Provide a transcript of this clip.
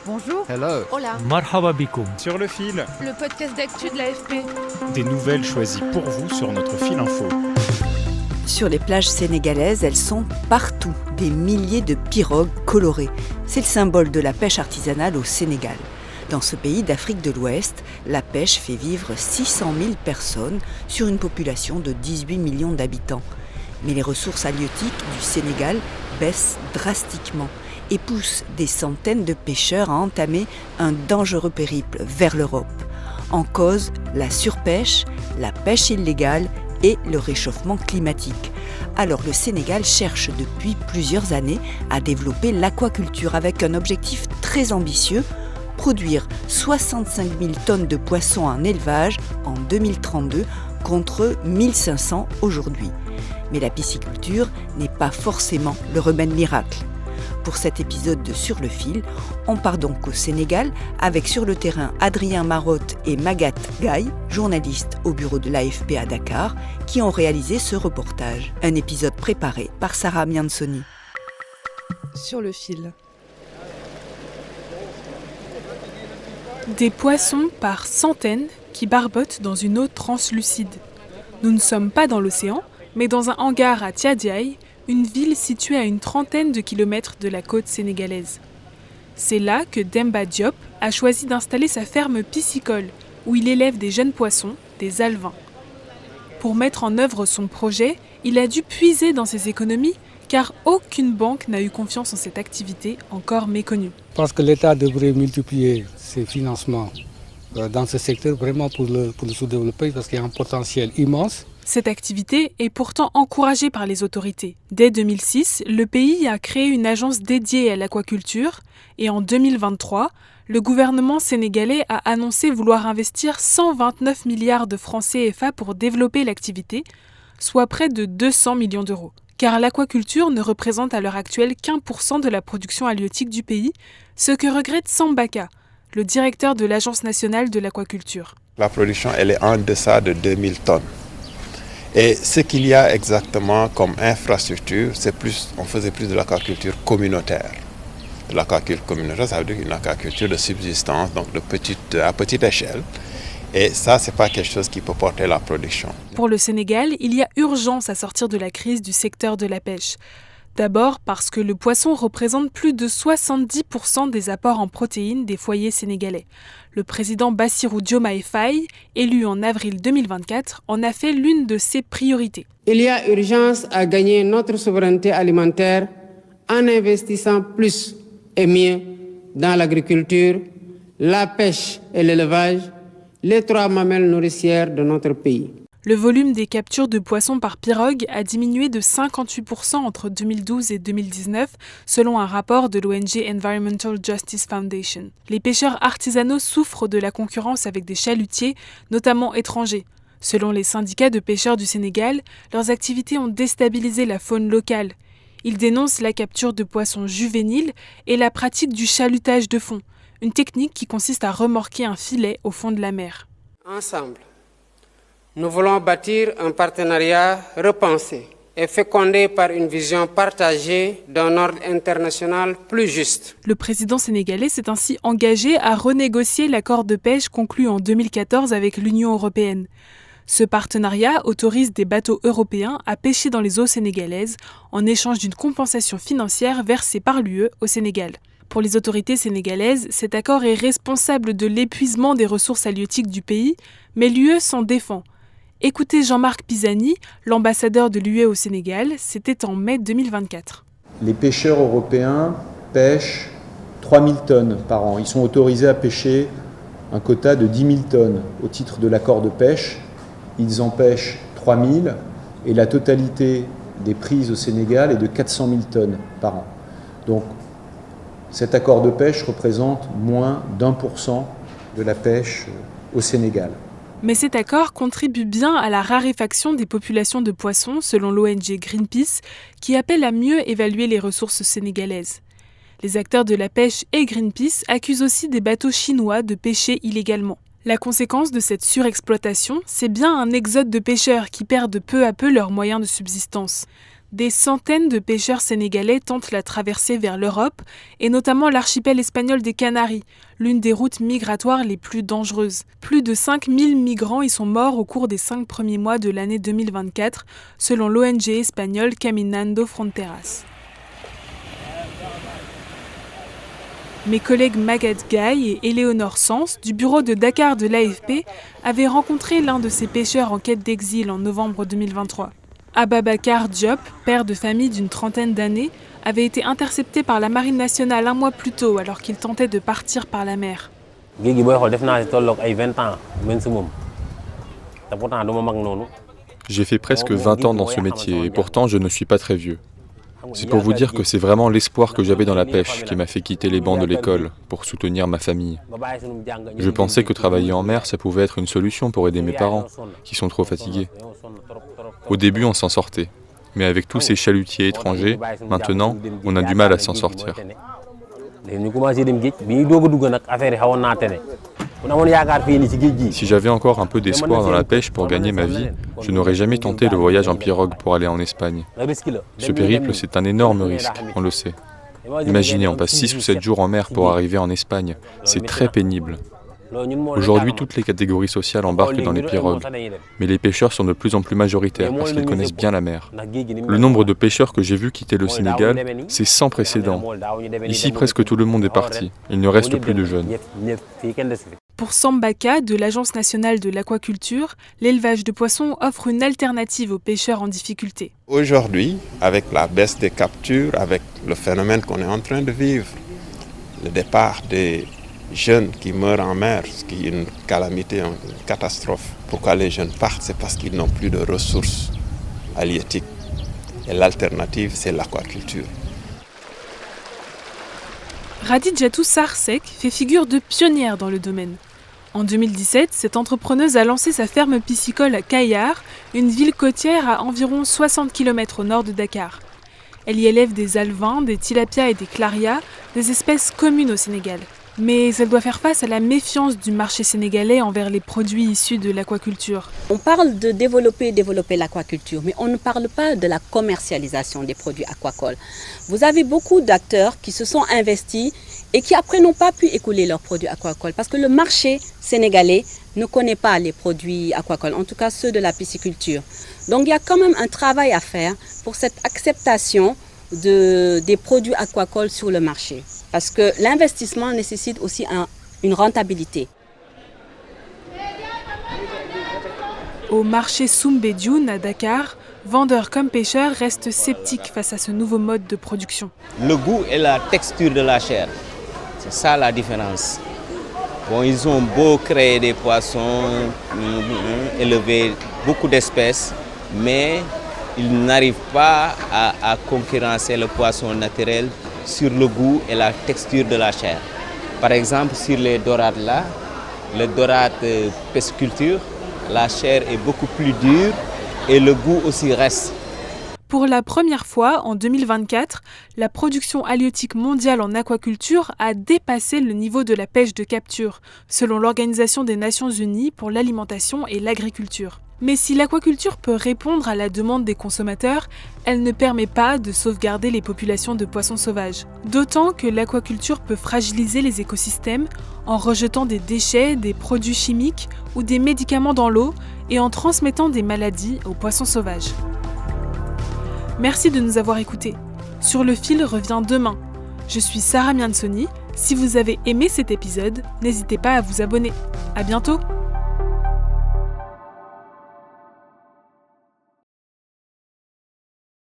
Bonjour. Hello. Hola. Marhaba bikoum. Sur le fil, Le podcast d'actu de l'AFP. des nouvelles choisies pour vous sur notre fil info. Sur les plages sénégalaises, elles sont partout, des milliers de pirogues colorées. C'est le symbole de la pêche artisanale au Sénégal. Dans ce pays d'Afrique de l'Ouest, la pêche fait vivre 600 000 personnes sur une population de 18 millions d'habitants. Mais les ressources halieutiques du Sénégal baissent drastiquement et poussent des centaines de pêcheurs à entamer un dangereux périple vers l'Europe. En cause, la surpêche, la pêche illégale et le réchauffement climatique. Alors le Sénégal cherche depuis plusieurs années à développer l'aquaculture avec un objectif très ambitieux, produire 65 000 tonnes de poissons en élevage en 2032 contre 1500 aujourd'hui. Mais la pisciculture n'est pas forcément le remède miracle. Pour cet épisode de Sur le fil, on part donc au Sénégal avec sur le terrain Adrien Marotte et Magatte Gaye, journalistes au bureau de l'AFP à Dakar, qui ont réalisé ce reportage. Un épisode préparé par Sarah Miansoni. Sur le fil. Des poissons par centaines qui barbotent dans une eau translucide. Nous ne sommes pas dans l'océan, mais dans un hangar à Tiadiaye, une ville située à une trentaine de kilomètres de la côte sénégalaise. C'est là que Demba Diop a choisi d'installer sa ferme piscicole, où il élève des jeunes poissons, des alevins. Pour mettre en œuvre son projet, il a dû puiser dans ses économies, car aucune banque n'a eu confiance en cette activité encore méconnue. Je pense que l'État devrait multiplier ses financements dans ce secteur vraiment pour le sous-développer parce qu'il y a un potentiel immense. Cette activité est pourtant encouragée par les autorités. Dès 2006, le pays a créé une agence dédiée à l'aquaculture et en 2023, le gouvernement sénégalais a annoncé vouloir investir 129 milliards de francs CFA pour développer l'activité, soit près de 200 millions d'euros. Car l'aquaculture ne représente à l'heure actuelle qu'1% de la production halieutique du pays, ce que regrette Sambaka, le directeur de l'Agence nationale de l'aquaculture. La production elle est en deçà de 2000 tonnes. Et ce qu'il y a exactement comme infrastructure, on faisait plus de l'aquaculture communautaire. De l'aquaculture communautaire, ça veut dire une aquaculture de subsistance, donc à petite échelle. Et ça, ce n'est pas quelque chose qui peut porter la production. Pour le Sénégal, il y a urgence à sortir de la crise du secteur de la pêche. D'abord parce que le poisson représente plus de 70% des apports en protéines des foyers sénégalais. Le président Bassirou Diomaye Faye, élu en avril 2024, en a fait l'une de ses priorités. Il y a urgence à gagner notre souveraineté alimentaire en investissant plus et mieux dans l'agriculture, la pêche et l'élevage, les trois mamelles nourricières de notre pays. Le volume des captures de poissons par pirogue a diminué de 58% entre 2012 et 2019, selon un rapport de l'ONG Environmental Justice Foundation. Les pêcheurs artisanaux souffrent de la concurrence avec des chalutiers, notamment étrangers. Selon les syndicats de pêcheurs du Sénégal, leurs activités ont déstabilisé la faune locale. Ils dénoncent la capture de poissons juvéniles et la pratique du chalutage de fond, une technique qui consiste à remorquer un filet au fond de la mer. Ensemble, nous voulons bâtir un partenariat repensé et fécondé par une vision partagée d'un ordre international plus juste. Le président sénégalais s'est ainsi engagé à renégocier l'accord de pêche conclu en 2014 avec l'Union européenne. Ce partenariat autorise des bateaux européens à pêcher dans les eaux sénégalaises en échange d'une compensation financière versée par l'UE au Sénégal. Pour les autorités sénégalaises, cet accord est responsable de l'épuisement des ressources halieutiques du pays, mais l'UE s'en défend. Écoutez Jean-Marc Pisani, l'ambassadeur de l'UE au Sénégal, c'était en mai 2024. Les pêcheurs européens pêchent 3000 tonnes par an. Ils sont autorisés à pêcher un quota de 10 000 tonnes au titre de l'accord de pêche. Ils en pêchent 3000 et la totalité des prises au Sénégal est de 400 000 tonnes par an. Donc cet accord de pêche représente moins d'1% de la pêche au Sénégal. Mais cet accord contribue bien à la raréfaction des populations de poissons, selon l'ONG Greenpeace, qui appelle à mieux évaluer les ressources sénégalaises. Les acteurs de la pêche et Greenpeace accusent aussi des bateaux chinois de pêcher illégalement. La conséquence de cette surexploitation, c'est bien un exode de pêcheurs qui perdent peu à peu leurs moyens de subsistance. Des centaines de pêcheurs sénégalais tentent la traversée vers l'Europe, et notamment l'archipel espagnol des Canaries, l'une des routes migratoires les plus dangereuses. Plus de 5000 migrants y sont morts au cours des 5 premiers mois de l'année 2024, selon l'ONG espagnole Caminando Fronteras. Mes collègues Maguette Gaye et Éléonore Sens, du bureau de Dakar de l'AFP, avaient rencontré l'un de ces pêcheurs en quête d'exil en novembre 2023. Ababakar Diop, père de famille d'une trentaine d'années, avait été intercepté par la Marine nationale un mois plus tôt alors qu'il tentait de partir par la mer. J'ai fait presque 20 ans dans ce métier et pourtant je ne suis pas très vieux. C'est pour vous dire que c'est vraiment l'espoir que j'avais dans la pêche qui m'a fait quitter les bancs de l'école pour soutenir ma famille. Je pensais que travailler en mer, ça pouvait être une solution pour aider mes parents, qui sont trop fatigués. Au début, on s'en sortait. Mais avec tous ces chalutiers étrangers, maintenant, on a du mal à s'en sortir. Si j'avais encore un peu d'espoir dans la pêche pour gagner ma vie, je n'aurais jamais tenté le voyage en pirogue pour aller en Espagne. Ce périple, c'est un énorme risque, on le sait. Imaginez, on passe 6 ou 7 jours en mer pour arriver en Espagne. C'est très pénible. Aujourd'hui, toutes les catégories sociales embarquent dans les pirogues, mais les pêcheurs sont de plus en plus majoritaires parce qu'ils connaissent bien la mer. Le nombre de pêcheurs que j'ai vus quitter le Sénégal, c'est sans précédent. Ici, presque tout le monde est parti. Il ne reste plus de jeunes. Pour Sambaka, de l'Agence nationale de l'aquaculture, l'élevage de poissons offre une alternative aux pêcheurs en difficulté. Aujourd'hui, avec la baisse des captures, avec le phénomène qu'on est en train de vivre, le départ des jeunes qui meurent en mer, ce qui est une calamité, une catastrophe. Pourquoi les jeunes partent? C'est parce qu'ils n'ont plus de ressources halieutiques. Et l'alternative, c'est l'aquaculture. Radidjatou Sarsek fait figure de pionnière dans le domaine. En 2017, cette entrepreneuse a lancé sa ferme piscicole à Kayar, une ville côtière à environ 60 km au nord de Dakar. Elle y élève des alevins, des tilapias et des clarias, des espèces communes au Sénégal. Mais elle doit faire face à la méfiance du marché sénégalais envers les produits issus de l'aquaculture. On parle de développer l'aquaculture, mais on ne parle pas de la commercialisation des produits aquacoles. Vous avez beaucoup d'acteurs qui se sont investis et qui après n'ont pas pu écouler leurs produits aquacoles parce que le marché sénégalais ne connaît pas les produits aquacoles, en tout cas ceux de la pisciculture. Donc il y a quand même un travail à faire pour cette acceptation des produits aquacoles sur le marché. Parce que l'investissement nécessite aussi une rentabilité. Au marché Soumbédioune à Dakar, vendeurs comme pêcheurs restent sceptiques face à ce nouveau mode de production. Le goût et la texture de la chair, c'est ça la différence. Bon, ils ont beau créer des poissons, élever beaucoup d'espèces, mais ils n'arrivent pas à concurrencer le poisson naturel sur le goût et la texture de la chair. Par exemple, sur les dorades là, les dorades pisciculture, la chair est beaucoup plus dure et le goût aussi reste. Pour la première fois, en 2024, la production halieutique mondiale en aquaculture a dépassé le niveau de la pêche de capture, selon l'Organisation des Nations Unies pour l'alimentation et l'agriculture. Mais si l'aquaculture peut répondre à la demande des consommateurs, elle ne permet pas de sauvegarder les populations de poissons sauvages. D'autant que l'aquaculture peut fragiliser les écosystèmes en rejetant des déchets, des produits chimiques ou des médicaments dans l'eau et en transmettant des maladies aux poissons sauvages. Merci de nous avoir écoutés. Sur le fil revient demain. Je suis Sarah Miansoni. Si vous avez aimé cet épisode, n'hésitez pas à vous abonner. À bientôt!